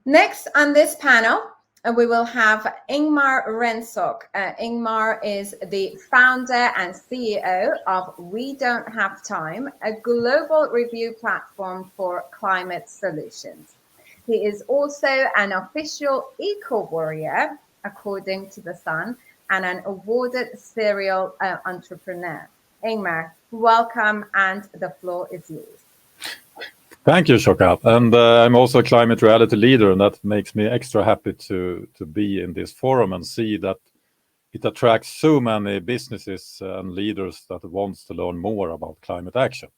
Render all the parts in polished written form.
Next on this panel, we will have Ingmar Rentzhog. Ingmar is the founder and CEO of We Don't Have Time, a global review platform for climate solutions. He is also an official eco-warrior, according to The Sun, and an awarded serial entrepreneur. Ingmar, welcome, and the floor is yours. Thank you, Shoka. And I'm also a climate reality leader, and that makes me extra happy to be in this forum and see that it attracts so many businesses and leaders that wants to learn more about climate action.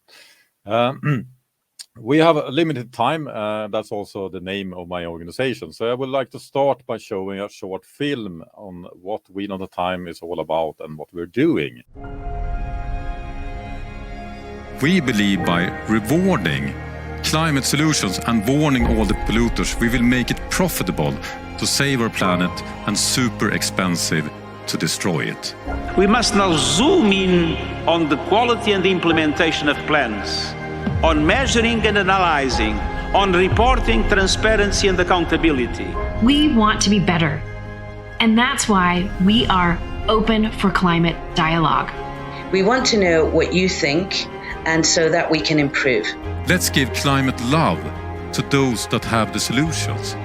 We have a limited time. That's also the name of my organization. So I would like to start by showing a short film on what We Don't Have Time is all about and what we're doing. We believe by rewarding climate solutions and warning all the polluters, we will make it profitable to save our planet and super expensive to destroy it. We must now zoom in on the quality and the implementation of plans, on measuring and analyzing, on reporting, transparency and accountability. We want to be better, and that's why we are open for climate dialogue. We want to know what you think, and so that we can improve. Let's give climate love to those that have the solutions.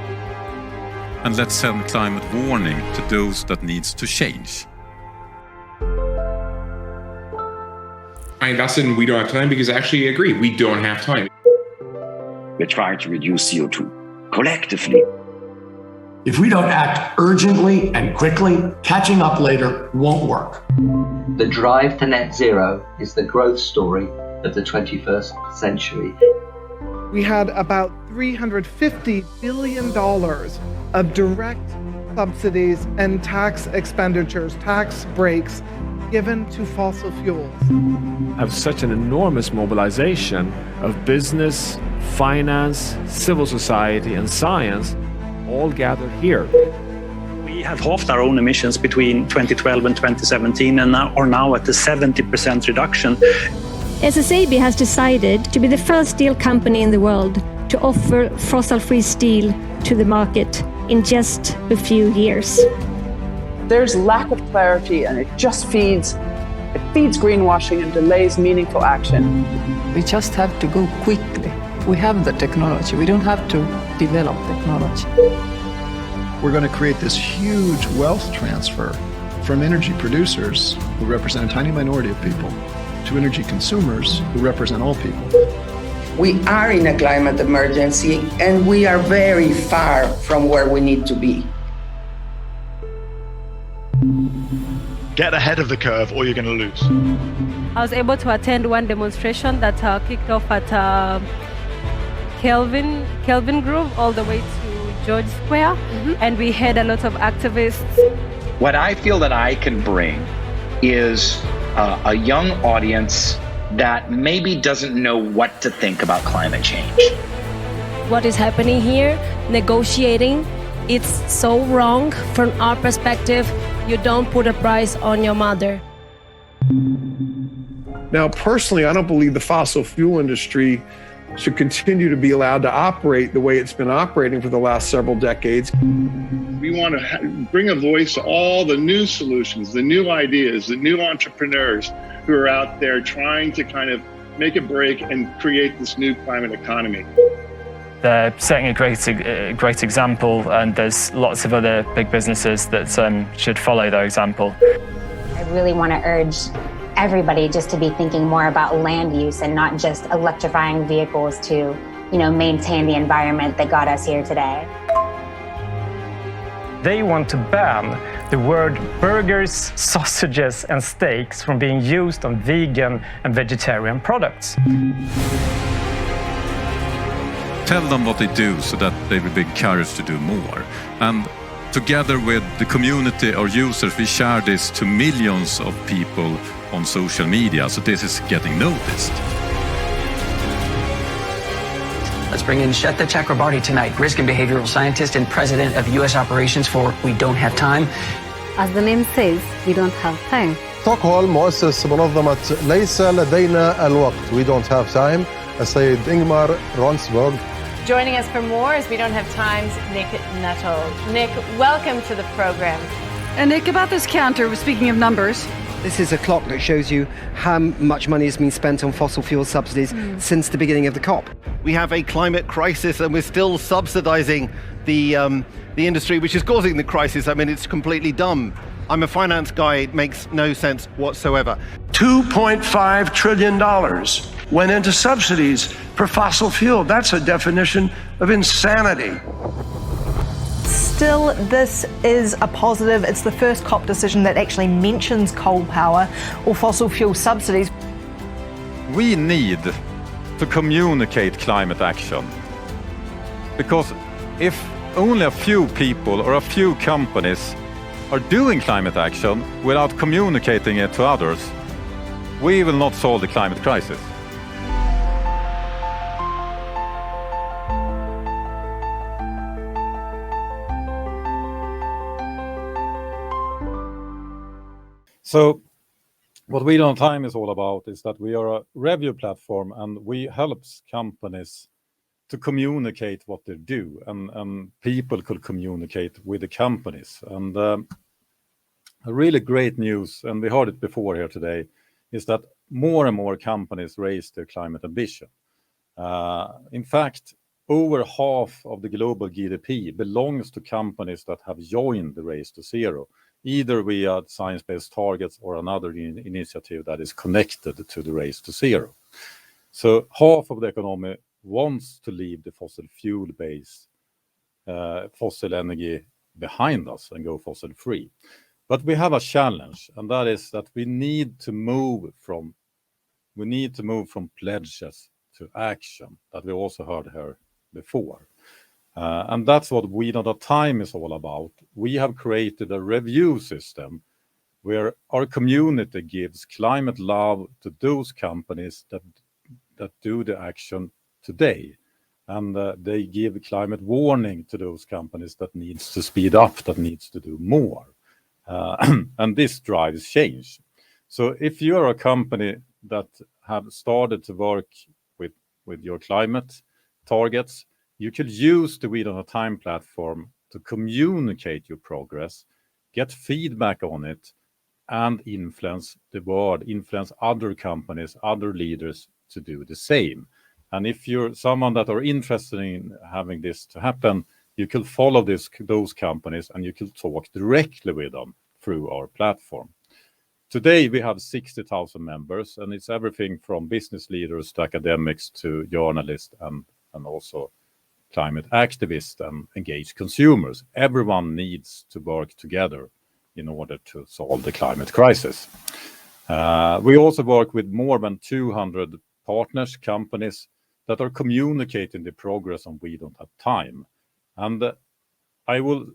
And let's send climate warning to those that needs to change. I invested in We Don't Have Time because I actually agree, we don't have time. We're trying to reduce CO2 collectively. If we don't act urgently and quickly, catching up later won't work. The drive to net zero is the growth story of the 21st century. We had about $350 billion of direct subsidies and tax expenditures, tax breaks given to fossil fuels. Have such an enormous mobilization of business, finance, civil society, and science all gathered here. We have halved our own emissions between 2012 and 2017 and are now at a 70% reduction. SSAB has decided to be the first steel company in the world to offer fossil-free steel to the market in just a few years. There's lack of clarity and it feeds greenwashing and delays meaningful action. We just have to go quickly. We have the technology. We don't have to develop technology. We're going to create this huge wealth transfer from energy producers who represent a tiny minority of people to energy consumers who represent all people. We are in a climate emergency and we are very far from where we need to be. Get ahead of the curve or you're going to lose. I was able to attend one demonstration that kicked off at Kelvin Grove all the way to George Square, and we had a lot of activists. What I feel that I can bring is a young audience that maybe doesn't know what to think about climate change. What is happening here, negotiating, it's so wrong from our perspective. You don't put a price on your mother. Now, personally, I don't believe the fossil fuel industry should continue to be allowed to operate the way it's been operating for the last several decades. We want to bring a voice to all the new solutions, the new ideas, the new entrepreneurs who are out there trying to kind of make a break and create this new climate economy. They're setting a great example, and there's lots of other big businesses that should follow their example. I really want to urge everybody just to be thinking more about land use and not just electrifying vehicles to, maintain the environment that got us here today. They want to ban the word burgers, sausages, and steaks from being used on vegan and vegetarian products. Tell them what they do so that they will be encouraged to do more. And together with the community or users, we share this to millions of people on social media, so this is getting noticed. Let's bring in Shweta Chakrabarty tonight, risk and behavioral scientist and president of U.S. operations for We Don't Have Time. As the name says, we don't have time. ستوكهولم مؤسس منظمة ليس لدينا الوقت. We don't have time. السيد إنغمار رونسبورغ Joining us for more as we don't have time's Nick Nuttall. Nick, welcome to the program. And Nick, about this counter, speaking of numbers. This is a clock that shows you how much money has been spent on fossil fuel subsidies since the beginning of the COP. We have a climate crisis and we're still subsidizing the industry which is causing the crisis. I mean, it's completely dumb. I'm a finance guy, it makes no sense whatsoever. $2.5 trillion went into subsidies for fossil fuel. That's a definition of insanity. Still, this is a positive. It's the first COP decision that actually mentions coal power or fossil fuel subsidies. We need to communicate climate action. Because if only a few people or a few companies are doing climate action without communicating it to others, we will not solve the climate crisis. So what We Don't Have Time is all about is that we are a review platform and we help companies to communicate what they do, and people could communicate with the companies. And a really great news, and we heard it before here today, is that more and more companies raise their climate ambition. In fact, over half of the global GDP belongs to companies that have joined the Race to Zero, either via science-based targets or another initiative that is connected to the Race to Zero. So half of the economy wants to leave the fossil fuel-based fossil energy behind us and go fossil-free. But we have a challenge, and that is that we need to move from pledges to action, that we also heard here before. And that's what We Don't Have Time is all about. We have created a review system where our community gives climate love to those companies that do the action today. And they give climate warning to those companies that needs to speed up, that needs to do more. And this drives change. So if you're a company that have started to work with your climate targets, you could use the We Don't Have Time platform to communicate your progress, get feedback on it, and influence the world, influence other companies, other leaders to do the same. And if you're someone that are interested in having this to happen, you can follow those companies and you can talk directly with them through our platform. Today we have 60,000 members, and it's everything from business leaders to academics to journalists and also climate activists and engaged consumers. Everyone needs to work together in order to solve the climate crisis. We also work with more than 200 partners, companies that are communicating the progress on We Don't Have Time. And I will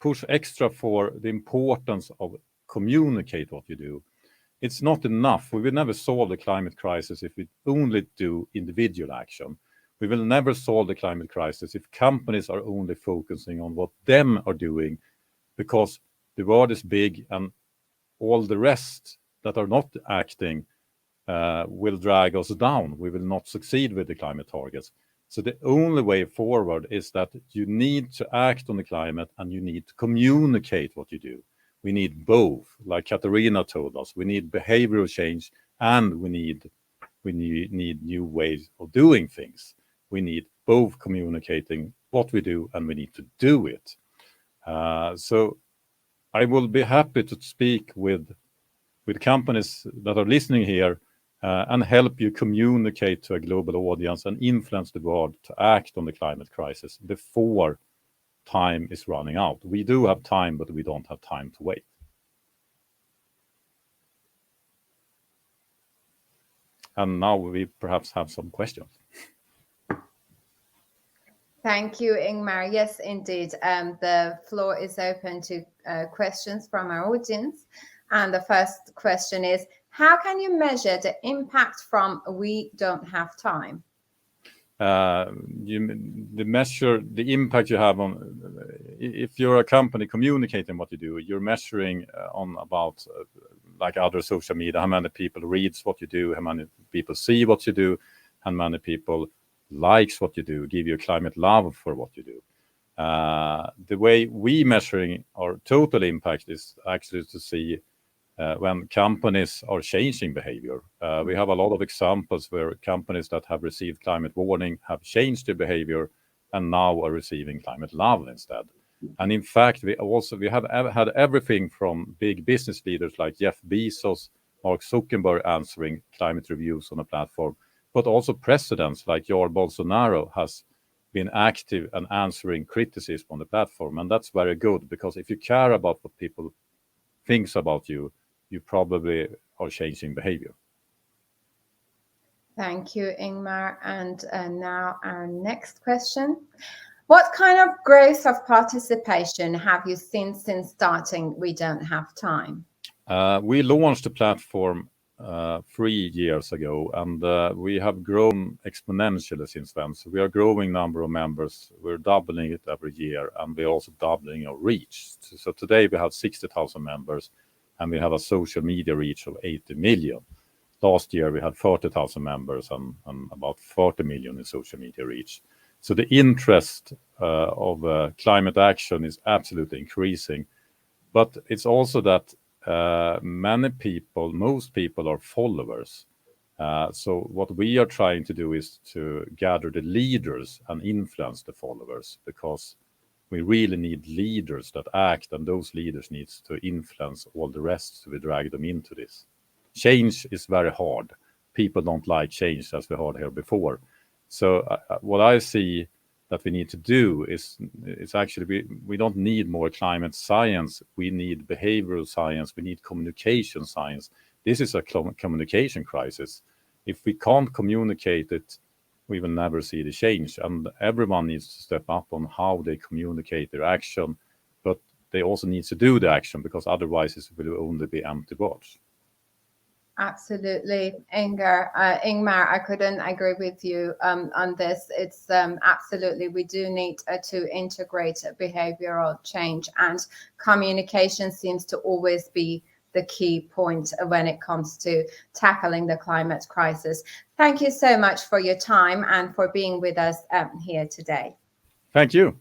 push extra for the importance of communicate what you do. It's not enough. We will never solve the climate crisis if we only do individual action. We will never solve the climate crisis if companies are only focusing on what them are doing, because the world is big and all the rest that are not acting will drag us down. We will not succeed with the climate targets. So the only way forward is that you need to act on the climate and you need to communicate what you do. We need both, like Katarina told us. We need behavioral change and we need new ways of doing things. We need both communicating what we do and we need to do it. So I will be happy to speak with companies that are listening here and help you communicate to a global audience and influence the world to act on the climate crisis before time is running out. We do have time, but we don't have time to wait. And now we perhaps have some questions. Thank you, Ingmar. Yes, indeed. The floor is open to questions from our audience. And the first question is, how can you measure the impact from We Don't Have Time? The impact you have on, if you're a company communicating what you do, you're measuring on about, like other social media, how many people reads what you do, how many people see what you do, how many people likes what you do, give you climate love for what you do. The way we measuring our total impact is actually to see when companies are changing behavior. We have a lot of examples where companies that have received climate warning have changed their behavior and now are receiving climate love instead. And in fact, we have had everything from big business leaders like Jeff Bezos, Mark Zuckerberg answering climate reviews on a platform, but also presidents like Jair Bolsonaro has been active and answering criticism on the platform. And that's very good, because if you care about what people think about you, you probably are changing behavior. Thank you, Ingmar. And now our next question. What kind of growth of participation have you seen since starting We Don't Have Time? We launched the platform 3 years ago, and we have grown exponentially since then. So we are growing number of members. We're doubling it every year, and we're also doubling our reach. So today we have 60,000 members, and we have a social media reach of 80 million. Last year we had 30,000 members and about 40 million in social media reach. So the interest of climate action is absolutely increasing. But it's also that most people are followers. So what we are trying to do is to gather the leaders and influence the followers, because we really need leaders that act, and those leaders need to influence all the rest, so we drag them into this. Change is very hard. People don't like change, as we heard here before. So what I see that we need to do is actually we don't need more climate science. We need behavioral science. We need communication science. This is a communication crisis. If we can't communicate it, we will never see the change. And everyone needs to step up on how they communicate their action, but they also need to do the action, because otherwise it will only be empty words. Absolutely, Ingmar, I couldn't agree with you on this. It's absolutely, we do need to integrate behavioral change, and communication seems to always be the key point when it comes to tackling the climate crisis. Thank you so much for your time and for being with us here today. Thank you.